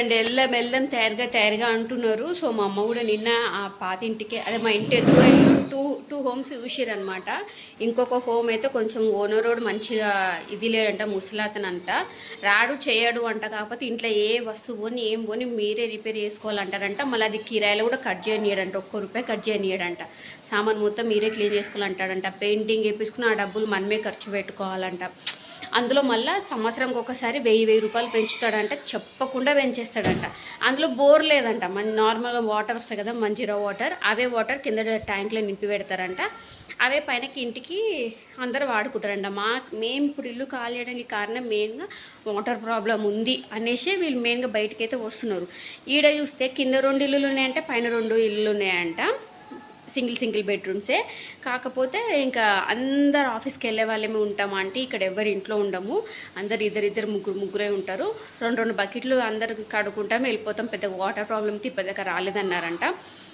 చూడండి వెళ్దాం తయారుగా అంటున్నారు. సో మా అమ్మ కూడా నిన్న ఆ పాతింటికి అదే మా ఇంటి ఎదురుగా ఇల్లు టూ హోమ్స్ చూసిరనమాట. ఇంకొక హోమ్ అయితే కొంచెం ఓనర్ రోడ్ మంచిగా ఇది లేడంట, ముసలాతనంట, రాడు చేయడు అంట. కాకపోతే ఇంట్లో ఏ వస్తువు పోని ఏం పోని మీరే రిపేర్ చేసుకోవాలంటారంట. మళ్ళీ అది కిరాయిలో కూడా కట్ చేయనియడంట, ₹1 కట్ చేయనియడంట. సామాన్ మొత్తం మీరే క్లీన్ చేసుకోవాలంటాడంట. పెయింటింగ్ వేపించుకుని ఆ డబ్బులు మనమే ఖర్చు పెట్టుకోవాలంట. అందులో మళ్ళీ సంవత్సరంకి ఒకసారి ₹1000 పెంచుతాడంట, చెప్పకుండా పెంచేస్తాడంట. అందులో బోర్ లేదంట, మన నార్మల్గా వాటర్ వస్తాయి కదా, మంజీరా వాటర్, అవే వాటర్ కింద ట్యాంక్లో నింపి పెడతారంట. అవే పైనకి ఇంటికి అందరూ వాడుకుంటారంట. మేము ఇప్పుడు ఇల్లు ఖాళీ చేయడానికి కారణం మెయిన్గా వాటర్ ప్రాబ్లం ఉంది అనేసి వీళ్ళు మెయిన్గా బయటకైతే వస్తున్నారు. ఈడ చూస్తే కింద 2 ఇల్లులు ఉన్నాయంటే, పైన 2 ఇల్లులు ఉన్నాయంట. సింగిల్ బెడ్రూమ్సే. కాకపోతే ఇంకా అందరు ఆఫీస్కి వెళ్ళే వాళ్ళేమే ఉంటామా అంటే ఇక్కడ ఎవరి ఇంట్లో ఉండము, అందరు ఇద్దరు ముగ్గురే ఉంటారు. 2 బకెట్లు అందరు కడుక్కుంటాము, వెళ్ళిపోతాం. పెద్దగా వాటర్ ప్రాబ్లమ్కి పెద్దగా రాలేదన్నారంట.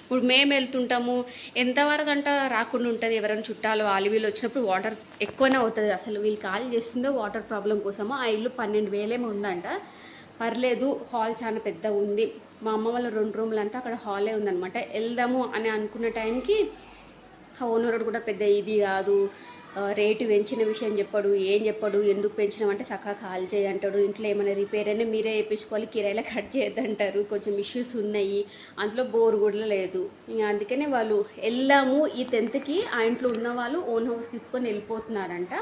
ఇప్పుడు మేము వెళ్తుంటాము, ఎంతవరకు అంట రాకుండా ఉంటుంది. ఎవరైనా చుట్టాలు వీళ్ళు వచ్చినప్పుడు వాటర్ ఎక్కువనే అవుతుంది. అసలు వీళ్ళు ఖాళీ చేస్తుందో వాటర్ ప్రాబ్లం కోసము. ఆ ఇల్లు 12,000 ఉందంట. పర్లేదు, హాల్ చాలా పెద్దగా ఉంది. మా అమ్మ వాళ్ళ 2 రూమ్లు అంతా అక్కడ హాలే ఉందనమాట. వెళ్దాము అని అనుకున్న టైంకి ఆ ఓనర్ కూడా పెద్ద ఇది కాదు, రేటు పెంచిన విషయం చెప్పాడు, ఏం చెప్పాడు, ఎందుకు పెంచినామంటే చక్కగా కాల్ చేయంటాడు. ఇంట్లో ఏమైనా రిపేర్ అయినా మీరే వేయించుకోవాలి, కిరాయిలో కట్ చేయొద్దంటారు. కొంచెం ఇష్యూస్ ఉన్నాయి, అందులో బోర్ కూడా లేదు. ఇంకా అందుకనే వాళ్ళు వెళ్దాము ఈ 10th ఆ ఇంట్లో ఉన్న వాళ్ళు ఓన్ హౌస్ తీసుకొని వెళ్ళిపోతున్నారంట.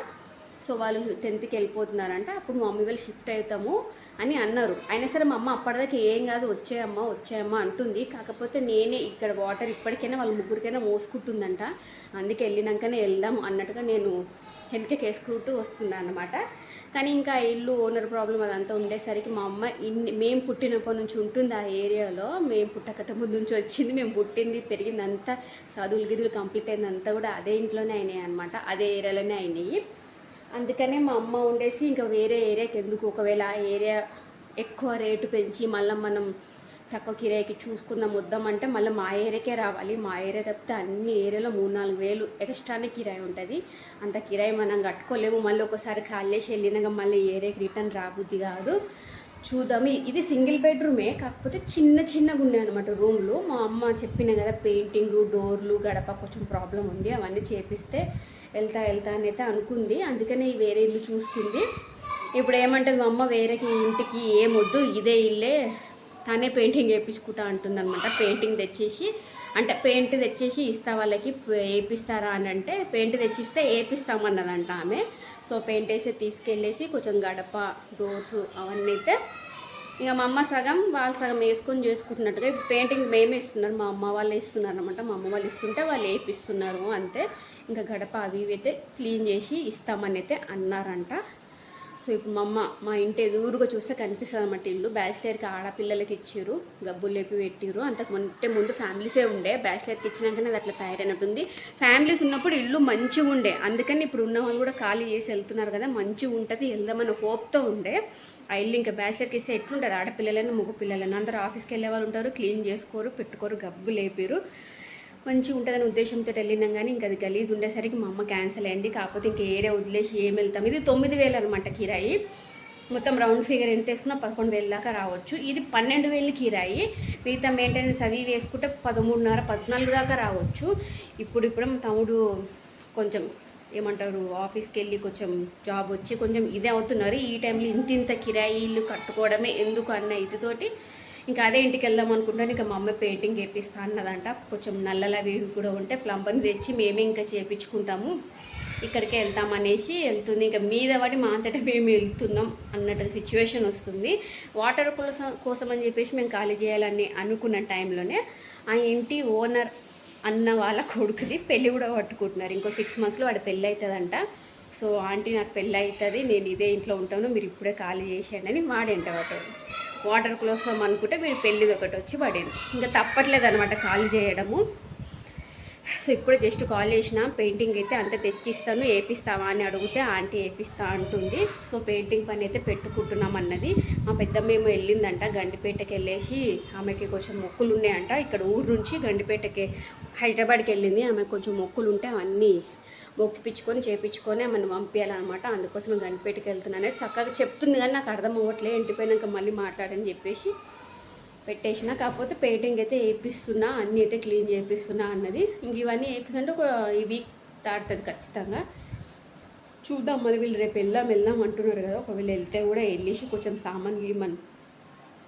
సో వాళ్ళు 10th వెళ్ళిపోతున్నారంట. అప్పుడు మా మమ్మీ వాళ్ళు షిఫ్ట్ అవుతాము అని అన్నారు. అయినా సరే మా అమ్మ అప్పటిదాకా ఏం కాదు, వచ్చాయమ్మా అంటుంది. కాకపోతే నేనే ఇక్కడ వాటర్ ఇప్పటికైనా వాళ్ళ ముగ్గురికైనా మోసుకుంటుందంట. అందుకే వెళ్ళినాకనే వెళ్దాం అన్నట్టుగా నేను వెనకకేసుకుంటూ వస్తున్నాను అన్నమాట. కానీ ఇంకా ఇల్లు ఓనర్ ప్రాబ్లం అదంతా ఉండేసరికి మా అమ్మ మేము పుట్టినప్పటి నుంచి ఉంటుంది ఆ ఏరియాలో. మేము పుట్టకట్ట ముందు నుంచి వచ్చింది, మేము పుట్టింది పెరిగింది అంతా, చదువులు గిదులు కంప్లీట్ అయింది అంతా కూడా అదే ఇంట్లోనే అయినాయి అనమాట, అదే ఏరియాలోనే అయినాయి. అందుకనే మా అమ్మ ఉండేసి ఇంకా వేరే ఏరియాకి ఎందుకు, ఒకవేళ ఆ ఏరియా ఎక్కువ రేటు పెంచి మళ్ళీ మనం తక్కువ కిరాయికి చూసుకుందాం వద్దామంటే మళ్ళీ మా ఏరియాకే రావాలి. మా ఏరియా తప్పితే అన్ని ఏరియాలో 3-4 వేలు ఎక్స్ట్రానే కిరాయి ఉంటుంది. అంత కిరాయి మనం కట్టుకోలేము. మళ్ళీ ఒకసారి ఖాళీ చేసి వెళ్ళినాక మళ్ళీ ఏరియాకి రిటర్న్ రాబుద్ది కాదు. చూద్దాము. ఇది సింగిల్ బెడ్రూమే, కాకపోతే చిన్నగా ఉన్నాయి అనమాట రూమ్లు. మా అమ్మ చెప్పిన కదా పెయింటింగు, డోర్లు, గడప కొంచెం ప్రాబ్లం ఉంది, అవన్నీ చేపిస్తే వెళ్తా అని అయితే అనుకుంది. అందుకనే వేరే ఇల్లు చూసుకుంది. ఇప్పుడు ఏమంటుంది మా అమ్మ, వేరేకి ఇంటికి ఏమొద్దు, ఇదే ఇల్లే, తనే పెయింటింగ్ వేయించుకుంటా అంటుంది అనమాట. పెయింట్ తెచ్చేసి ఇస్తా వాళ్ళకి, వేపిస్తారా అని అంటే పెయింట్ తెచ్చిస్తే వేపిస్తామన్నదంట ఆమె. సో పెయింట్ వేసి తీసుకెళ్ళేసి కొంచెం గడప, డోర్స్ అవన్నీ అయితే ఇంకా మా అమ్మ సగం వాళ్ళు సగం వేసుకొని చేసుకుంటున్నట్టుగా. పెయింటింగ్ మేమే ఇస్తున్నారు, మా అమ్మ వాళ్ళు ఇస్తున్నారు అనమాట. మా అమ్మ వాళ్ళు ఇస్తుంటే వాళ్ళు వేపిస్తున్నారు అంతే. ఇంకా గడప అవి అయితే క్లీన్ చేసి ఇస్తామని అయితే అన్నారంట. సో ఇప్పుడు మా ఇంటి ఎదురుగా చూస్తే కనిపిస్తుంది అన్నమాట ఇల్లు. బ్యాచిలర్కి ఆడపిల్లలకి ఇచ్చారు, గబ్బులు లేపి పెట్టిరు. ముందు ఫ్యామిలీసే ఉండే, బ్యాచిలర్కి ఇచ్చినాకనే అది అట్లా తయారైనట్టుంది. ఫ్యామిలీస్ ఉన్నప్పుడు ఇల్లు మంచిగా ఉండే, అందుకని ఇప్పుడు ఉన్న వాళ్ళు కూడా ఖాళీ చేసి వెళ్తున్నారు కదా, మంచిగా ఉంటుంది వెళ్దామని హోప్తో ఉండే. ఆ ఇల్లు ఇంకా బ్యాచిలర్కి ఇస్తే ఎట్లుంటారు, ఆడపిల్లలైనా మగ పిల్లలైనా అందరూ ఆఫీస్కి వెళ్ళే వాళ్ళు ఉంటారు, క్లీన్ చేసుకోరు, పెట్టుకోరు, గబ్బు లేపారు, మంచిగా ఉంటుందని ఉద్దేశంతో వెళ్ళినాం. కానీ ఇంకా అది గలీజ్ ఉండేసరికి మా అమ్మ క్యాన్సిల్ అయింది. కాకపోతే ఇంకా ఏరియా వదిలేసి ఏం వెళ్తాం. ఇది 9,000 అనమాట కిరాయి. మొత్తం రౌండ్ ఫిగర్ ఎంత వేసుకున్నా 11,000 దాకా రావచ్చు. ఇది 12,000 కిరాయి. మిగతా మెయింటెనెన్స్ అవి వేసుకుంటే 13,500, 14 దాకా రావచ్చు. ఇప్పుడు మా తమ్ముడు కొంచెం ఏమంటారు, ఆఫీస్కి వెళ్ళి కొంచెం జాబ్ వచ్చి కొంచెం ఇదే అవుతున్నారు. ఈ టైంలో ఇంత కిరాయి ఇల్లు కట్టుకోవడమే ఎందుకు అన్న ఇదితోటి ఇంకా అదే ఇంటికి వెళ్దాం అనుకుంటాను. ఇంకా మా అమ్మ పెయింటింగ్ వేపిస్తా అన్నదంట. కొంచెం నల్లలు అవి కూడా ఉంటే ప్లంబర్ని తెచ్చి మేమే ఇంకా చేయించుకుంటాము, ఇక్కడికే వెళ్తామనేసి వెళ్తుంది. ఇంకా మీద పడి మా అంతటా మేము వెళ్తున్నాం అన్నట్టు సిచ్యువేషన్ వస్తుంది. వాటర్ కోసం అని చెప్పేసి మేము ఖాళీ చేయాలని అనుకున్న టైంలోనే ఆ ఇంటి ఓనర్ అన్న వాళ్ళ కొడుకుది పెళ్ళి కూడా పట్టుకుంటున్నారు. ఇంకో 6 monthsలో వాడి పెళ్ళి అవుతుందంట. సో ఆంటీ నాకు పెళ్ళి అవుతుంది, నేను ఇదే ఇంట్లో ఉంటాను, మీరు ఇప్పుడే ఖాళీ చేసేయండి అని వాడేంట వాటర్ కోసం అనుకుంటే మీరు పెళ్ళిది ఒకటి వచ్చి పడింది. ఇంకా తప్పట్లేదు అనమాట ఖాళీ చేయడము. సో ఇప్పుడు జస్ట్ కాల్ చేసిన, పెయింటింగ్ అయితే అంత తెచ్చిస్తాను, వేపిస్తావా అని అడిగితే ఆంటీ వేపిస్తా అంటుంది. సో పెయింటింగ్ పని అయితే పెట్టుకుంటున్నాం అన్నది. మా పెద్దమ్మేమో వెళ్ళిందంట, గండిపేటకి వెళ్ళేసి ఆమెకి కొంచెం మొక్కులు ఉన్నాయంట. ఇక్కడ ఊరు నుంచి గండిపేటకి హైదరాబాద్కి వెళ్ళింది. ఆమెకు కొంచెం మొక్కులు ఉంటే అవన్నీ మొక్కిపించుకొని చేయించుకొని మనం పంపించాలన్నమాట. అందుకోసం గండిపేటకి వెళ్తున్నానే చక్కగా చెప్తుంది, కానీ నాకు అర్థం అవ్వట్లే. ఇంటిపోయినాక మళ్ళీ మాట్లాడని చెప్పేసి పెట్టేసిన. కాకపోతే పెయింటింగ్ అయితే వేపిస్తున్నా, అన్నీ అయితే క్లీన్ చేపిస్తున్నా అన్నది. ఇంక ఇవన్నీ వేపిస్తుంటే ఒక ఈ వీక్ దాటుతుంది ఖచ్చితంగా. చూద్దాం మరి. వీళ్ళు రేపు వెళ్దాం అంటున్నారు కదా. ఒకవేళ వెళ్తే కూడా వెళ్ళేసి కొంచెం సామాన్ గీమని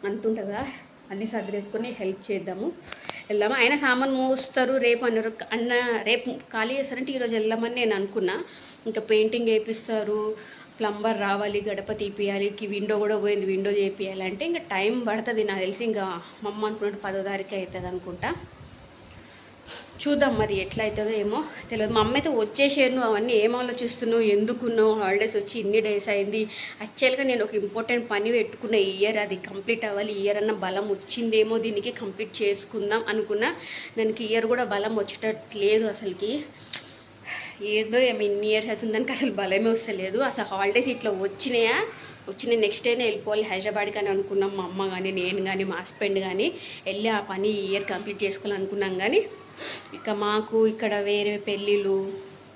అంటుంటుంది కదా, అన్నీ సర్దిరేసుకొని హెల్ప్ చేద్దాము. వెళ్దాము. అయినా సామాన్ మోస్తారు రేపు అన్నారు. రేపు ఖాళీ చేస్తారంటే ఈరోజు వెళ్దామని నేను అనుకున్నా. ఇంకా పెయింటింగ్ వేపిస్తారు, ప్లంబర్ రావాలి, గడప తీపియాలి, విండో కూడా పోయింది, విండో చేపియాలంటే ఇంకా టైం పడుతుంది నాకు తెలిసి. ఇంకా మా అమ్మ అనుకున్నట్టు 10వ తారీఖు అవుతుంది అనుకుంటా. చూద్దాం మరి ఎట్లా అవుతుందో ఏమో తెలియదు. మా అమ్మ అయితే వచ్చేసాను, అవన్నీ ఏం ఆలోచిస్తున్నావు, ఎందుకున్నావు, హాలిడేస్ వచ్చి ఇన్ని డేస్ అయింది. యాక్చువల్గా నేను ఒక ఇంపార్టెంట్ పని పెట్టుకున్న ఇయర్, అది కంప్లీట్ అవ్వాలి. ఇయర్ అన్న బలం వచ్చిందేమో దీనికి, కంప్లీట్ చేసుకుందాం అనుకున్నా. దానికి ఇయర్ కూడా బలం వచ్చేటట్టు లేదు అసలుకి. ఏదో ఏమో ఇన్ని ఇయర్స్ అవుతుంది, దానికి అసలు బలమే వస్తలేదు. అసలు హాలిడేస్ ఇట్లా వచ్చిన నెక్స్ట్ డేనే వెళ్ళిపోవాలి హైదరాబాద్కి అని అనుకున్నాం. మా అమ్మ కానీ నేను కానీ మా హస్బెండ్ కానీ వెళ్ళి ఆ పని ఇయర్ కంప్లీట్ చేసుకోవాలనుకున్నాం. కానీ ఇక మాకు ఇక్కడ వేరే పెళ్ళిళ్ళు,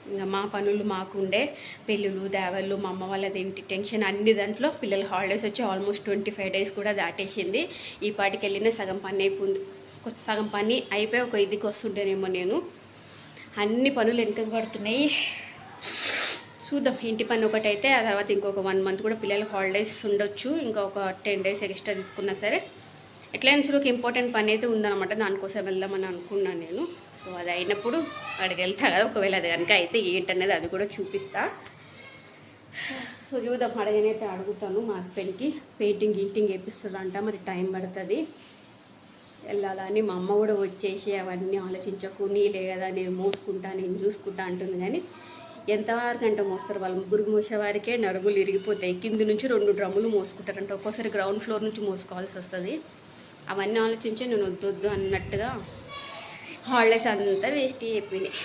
ఇంకా మా పనులు మాకుండే, పెళ్ళిళ్ళు దేవళ్ళు, మా అమ్మ వాళ్ళదేంటి టెన్షన్, అన్ని దాంట్లో పిల్లల హాలిడేస్ వచ్చి ఆల్మోస్ట్ 25 డేస్ కూడా దాటేసింది. ఈ పాటికి వెళ్ళిన సగం పని అయిపోయింది. సగం పని అయిపోయి ఒక ఇదికి వస్తుంటేనేమో నేను. అన్ని పనులు వెనుకకు పడుతున్నాయి. చూద్దాం. ఇంటి పని ఒకటైతే ఆ తర్వాత ఇంకొక 1 మంత్ కూడా పిల్లలకు హాలిడేస్ ఉండొచ్చు. ఇంకా ఒక 10 డేస్ ఎక్స్ట్రా తీసుకున్నా సరే. ఎట్లయినా సరే ఒక ఇంపార్టెంట్ పని అయితే ఉందన్నమాట, దానికోసం వెళ్దామని అనుకున్నాను నేను. సో అది అయినప్పుడు అక్కడికి వెళ్తా కదా. ఒకవేళ అది కనుక అయితే ఏంటనేది అది కూడా చూపిస్తా. సో చూద్దాం. అడగనైతే అడుగుతాను మా హస్బెండ్కి. పెయింటింగ్ వేపిస్తారంట, మరి టైం పడుతుంది వెళ్ళాలని. మా అమ్మ కూడా వచ్చేసి అవన్నీ ఆలోచించకు, నీలే కదా, నేను మోసుకుంటా, నేను చూసుకుంటా అంటుంది. కానీ ఎంతవరకు అంటే మోస్తారు వాళ్ళు. ముగ్గురికి మోసేవారికే నడుములు ఇరిగిపోతాయి. కింది నుంచి 2 డ్రమ్ములు మోసుకుంటారంట. ఒక్కోసారి గ్రౌండ్ ఫ్లోర్ నుంచి మోసుకోవాల్సి వస్తుంది. అవన్నీ ఆలోచించి నేను వద్దు అన్నట్టుగా హాలిడేస్ అంతా వేస్ట్ అయిపోయినాయి.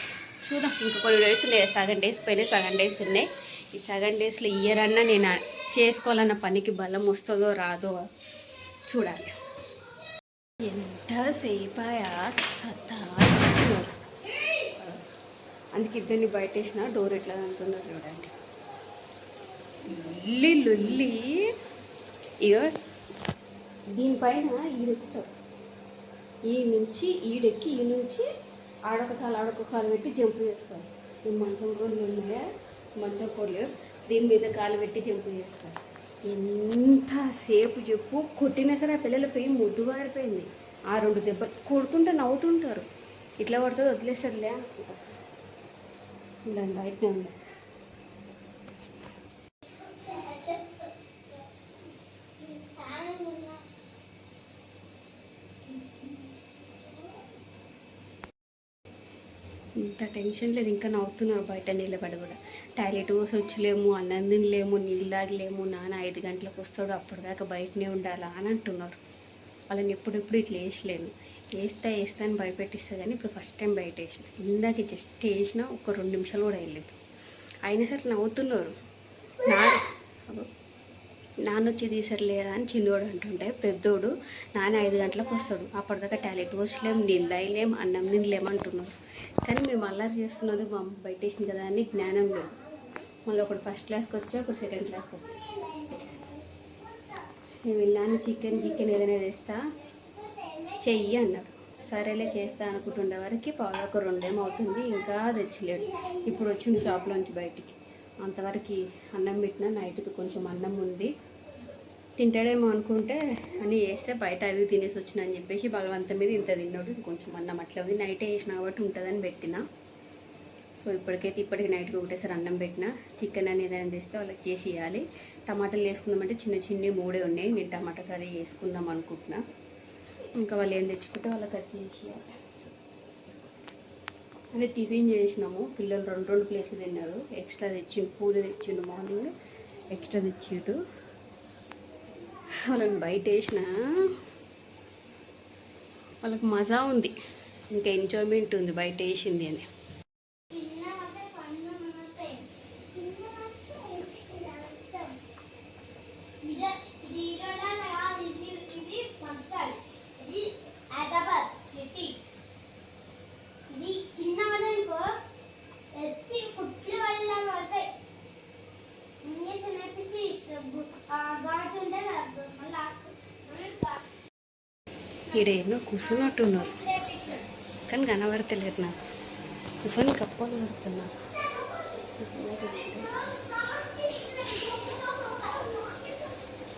చూద్దాం. ఇంకా కొన్ని డేస్ ఉన్నాయి, సగం డేస్ పోయినాయి, సగం డేస్ ఉన్నాయి. ఈ సగం డేస్లో ఇయర్ అన్నా నేను చేసుకోవాలన్న పనికి బలం వస్తుందో రాదో చూడాలి. ఎంతసేపు సత్తా అందుకే ఇద్దరిని బయటేసిన. డోర్ ఎట్లా అంటున్నారు చూడండి. లొల్లి. ఇగో దీనిపైన ఈడెక్కుతారు. ఈ నుంచి ఈడెక్కి ఈ నుంచి ఆడొక కాలు పెట్టి జంపు చేస్తారు. ఈ మంచం కోళ్ళు ఉన్నాయా, మంచం కోళ్ళు దీని మీద కాలు పెట్టి జంపు చేస్తారు. ఎంతసేపు చెప్పు. కొట్టినా సరే ఆ పిల్లల పోయి ముద్దు గారిపోయింది. ఆ 2 దెబ్బలు కొడుతుంటే నవ్వుతుంటారు. ఇట్లా పడుతుంది వదిలేసరిలే అనుకుంటారు. ఇలా బయటనే ఉంది. ఇంత టెన్షన్ లేదు. ఇంకా నవ్వుతున్నారు బయట నిలబడి కూడా. టాయిలెట్ పోసి వచ్చలేము, అన్నం తినలేము, నీళ్ళు తాగలేము, నాన్న 5 గంటలకు వస్తాడు, అప్పటిదాకా బయటనే ఉండాలా అని అంటున్నారు. వాళ్ళని ఎప్పుడెప్పుడు ఇట్లా వేసలేను. వేస్తా అని భయపెట్టిస్తా. కానీ ఇప్పుడు ఫస్ట్ టైం బయట వేసిన. ఇందాక జస్ట్ వేసిన ఒక 2 నిమిషాలు కూడా వేయలేదు. అయినా సరే నవ్వుతున్నారు. నాన్న వచ్చి తీసరలేదా అని చిన్నోడు అంటుంటే, పెద్దోడు నాన్న 5 గంటలకు వస్తాడు, అప్పటిదాకా టాయిలెట్ పోసలేము, నీళ్ళు తాగలేము, అన్నం తినలేము అంటున్నారు. కానీ మేము అల్లరి చేస్తున్నది మా అమ్మ బయట వేసింది కదా అని జ్ఞానం లేదు. మళ్ళీ ఒకడు ఫస్ట్ క్లాస్కి వచ్చా, ఒకడు సెకండ్ క్లాస్కి వచ్చా. నేను వెళ్ళాను, చికెన్ ఏదైనా తెస్తా చెయ్యి అన్నాడు. సరేలే చేస్తా అనుకుంటుండే వరకు పావులకు 2 అవుతుంది. ఇంకా తెచ్చలేడు. ఇప్పుడు వచ్చిండు షాప్లోంచి బయటికి. అంతవరకు అన్నం పెట్టినా, నైట్కి కొంచెం అన్నం ఉంది, తింటాడేమో అనుకుంటే అని వేస్తే బయట అవి తినేసి వచ్చిన అని చెప్పేసి బలవంతం మీద ఇంత తిన్నాడు. కొంచెం అన్నం అట్లా ఉంది, నైటే వేసిన కాబట్టి ఉంటుందని పెట్టిన. సో ఇప్పటికి నైట్కి ఒకటేసారి అన్నం పెట్టిన. చికెన్ అని ఏదైనా తెస్తే వాళ్ళకి చేసి ఇవ్వాలి. టమాటాలు వేసుకుందామంటే చిన్న 3 ఉన్నాయి. నేను టమాటా కర్రీ వేసుకుందాం అనుకుంటున్నా. ఇంకా వాళ్ళు ఏం తెచ్చుకుంటే వాళ్ళకి అది చేసి ఇవ్వాలి. అంటే టిఫిన్ చేసినాము. పిల్లలు 2 ప్లేట్లు తిన్నారు. ఎక్స్ట్రా తెచ్చిండు, పూరి తెచ్చిండు, మార్నింగ్ ఎక్స్ట్రా తెచ్చిండు. వాళ్ళని బయట వేసిన వాళ్ళకి మజా ఉంది, ఇంకా ఎంజాయ్మెంట్ ఉంది బయట వేసింది అని. ఈడ ఎన్నో కూర్చున్నట్టున్నారు కానీ కనబడతలేరు నాకు. కూర్చొని కప్పలు పడుతున్నారు.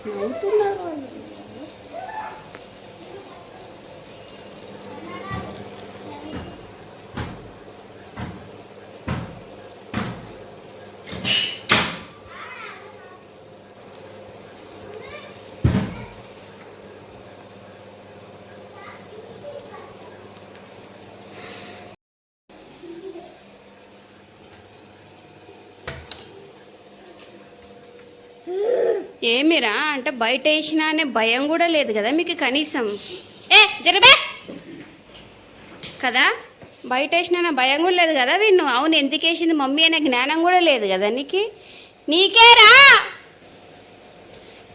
నవ్వుతున్నారు వాళ్ళు. ఏమిరా అంటే బయట వేసినా అనే భయం కూడా లేదు కదా మీకు కనీసం. జరబే కదా, బయట వేసినా భయం కూడా లేదు కదా విన్ను. అవును ఎందుకు వేసింది మమ్మీ అనే జ్ఞానం కూడా లేదు కదా నీకేరా.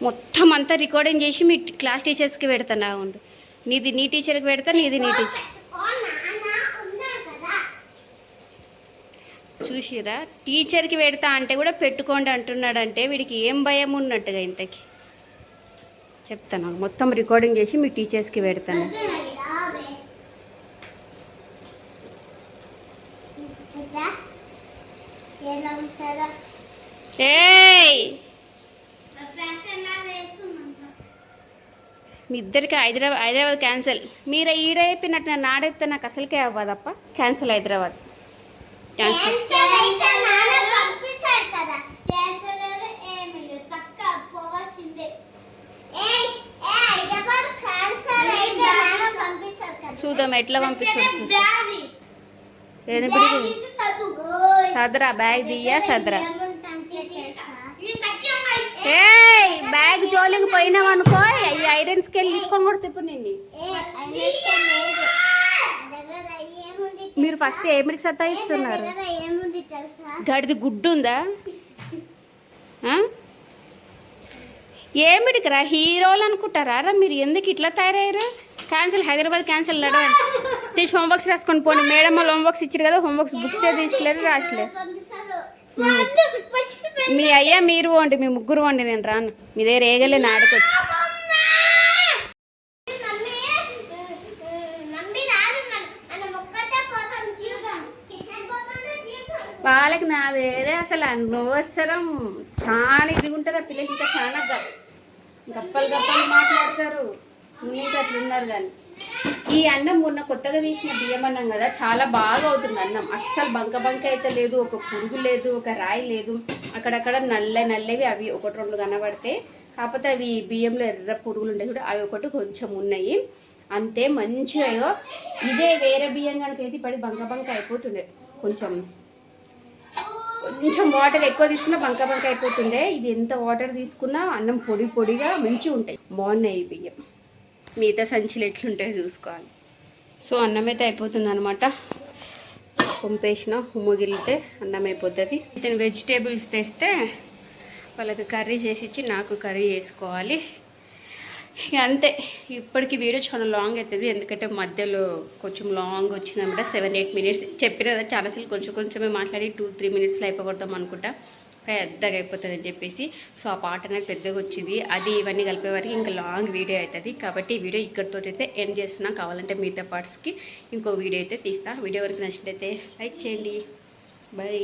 మొత్తం అంతా రికార్డింగ్ చేసి మీ క్లాస్ టీచర్స్కి పెడతాను. ఉండు, నీ టీచర్కి పెడతా, నీ టీచర్. చూసిరా, టీచర్కి పెడతా అంటే కూడా పెట్టుకోండి అంటున్నాడంటే వీడికి ఏం భయం ఉన్నట్టుగా ఇంతకి. చెప్తాను, మొత్తం రికార్డింగ్ చేసి మీ టీచర్స్కి పెడతాను. మీ ఇద్దరికి హైదరాబాద్ క్యాన్సిల్. మీరు ఈడ అయిపోయినట్టు నన్ను ఆడైతే నాకు అసలుకే అవ్వదప్ప. Cancel Hyderabad cancel. చూద్దాం ఎట్లా పంపిస్తాడు. సదరా బ్యాగ్ దియ్యా సదరా. బ్యాగ్ జోలికి పోయినావు అనుకో, ఈ ఐరన్స్కి వెళ్ళి తీసుకొని కూడా తిప్పు నిన్ను. మీరు ఫస్ట్ ఏమిటికి సతాయిస్తున్నారు? గడిది గుడ్డు ఉందా? ఏమిటికి రా, హీరోలు అనుకుంటారా రా మీరు? ఎందుకు ఇట్లా తయారయ్యారు? Cancel, Hyderabad cancel. తీసి హోంవర్క్స్ రాసుకొని పోండి. మేడం వాళ్ళు హోంవర్క్స్ ఇచ్చారు కదా, హోంవర్క్స్ బుక్స్ తీసలేదు, రాసలేదు. మీ అయ్యా మీరు పోండి, మీ ముగ్గురు పోండి, నేను రాను. మీ దగ్గర ఏగలేని ఆడుకోవచ్చు. వాళ్ళకి నా వేరే అసలు అనవసరం. చాలా ఇదిగా ఉంటారు ఆ పిల్లలకి. ఇంకా చాలా గప్పలు మాట్లాడతారు. ఇంకా అట్లున్నారు. కానీ ఈ అన్నం మొన్న కొత్తగా తీసిన బియ్యం అన్నం కదా, చాలా బాగా అవుతుంది అన్నం. అస్సలు బంక అయితే లేదు, ఒక పురుగు లేదు, ఒక రాయి లేదు. అక్కడక్కడ నల్లవి అవి ఒకటి రెండు కనబడితే, కాకపోతే అవి బియ్యంలో ఎర్ర పురుగులు ఉండే కూడా అవి ఒకటి కొంచెం ఉన్నాయి అంతే. మంచిగా ఇదే వేరే బియ్యం కనుకైతే పడి బంక అయిపోతుండే. కొంచెం వాటర్ ఎక్కువ తీసుకున్నా బంక అయిపోతుండే. ఇది ఎంత వాటర్ తీసుకున్నా అన్నం పొడిగా మంచిగా ఉంటాయి. బాగున్నాయి ఈ బియ్యం. మిగతా సంచులు ఎట్లుంటాయో చూసుకోవాలి. సో అన్నం అయితే అయిపోతుంది అనమాట. పంపేసిన ఉమ్మగిలితే అన్నం అయిపోతుంది. ఇతను వెజిటేబుల్స్ తెస్తే వాళ్ళకి కర్రీ చేసి ఇచ్చి నాకు కర్రీ చేసుకోవాలి. ఇక అంతే. ఇప్పటికి వీడియో చాలా లాంగ్ అవుతుంది, ఎందుకంటే మధ్యలో కొంచెం లాంగ్ వచ్చిందన్నమాట. 7-8 మినిట్స్ చెప్పిన కదా, చాలాసార్లు కొంచెమే మాట్లాడి 2-3 మినిట్స్లో అయిపోగొడతాం అనుకుంటా. పెద్దగా అయిపోతుంది అని చెప్పేసి. సో ఆ పాట అనేది పెద్దగా వచ్చింది. అది ఇవన్నీ కలిపే వరకు ఇంకా లాంగ్ వీడియో అవుతుంది. కాబట్టి ఈ వీడియో ఇక్కడితో అయితే ఎండ్ చేస్తున్నా. కావాలంటే మిగతా పార్ట్స్కి ఇంకో వీడియో అయితే తీస్తా. వీడియో వరకు నచ్చినట్లయితే లైక్ చేయండి. బై.